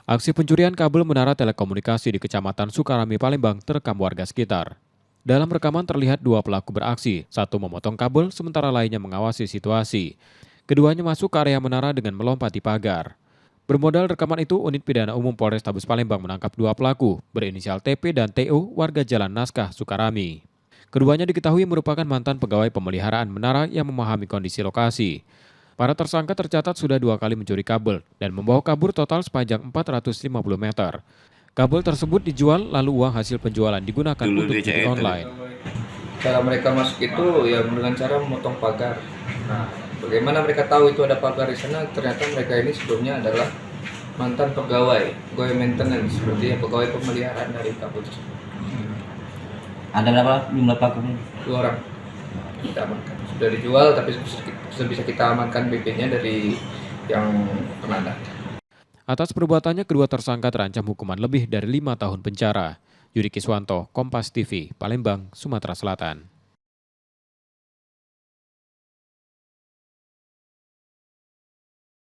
Aksi pencurian kabel menara telekomunikasi di Kecamatan Sukarami, Palembang terekam warga sekitar. Dalam rekaman terlihat dua pelaku beraksi, satu memotong kabel sementara lainnya mengawasi situasi. Keduanya masuk ke area menara dengan melompati pagar. Bermodal rekaman itu, Unit Pidana Umum Polrestabes Palembang menangkap dua pelaku berinisial TP dan TO warga Jalan Naskah, Sukarami. Keduanya diketahui merupakan mantan pegawai pemeliharaan menara yang memahami kondisi lokasi. Para tersangka tercatat sudah dua kali mencuri kabel dan membawa kabur total sepanjang 450 meter. Kabel tersebut dijual lalu uang hasil penjualan digunakan untuk judi online. Cara mereka masuk itu ya dengan cara memotong pagar. Nah, bagaimana mereka tahu itu ada pagar di sana? Ternyata mereka ini sebelumnya adalah mantan pegawai maintenance, seperti pegawai pemeliharaan dari kabel tersebut. Ada berapa jumlah pelaku? 2 orang kita amankan. Sudah dijual tapi sudah bisa kita amankan BP-nya dari yang penanda. Atas perbuatannya, kedua tersangka terancam hukuman lebih dari 5 tahun penjara. Yudi Kiswanto, Kompas TV, Palembang, Sumatera Selatan.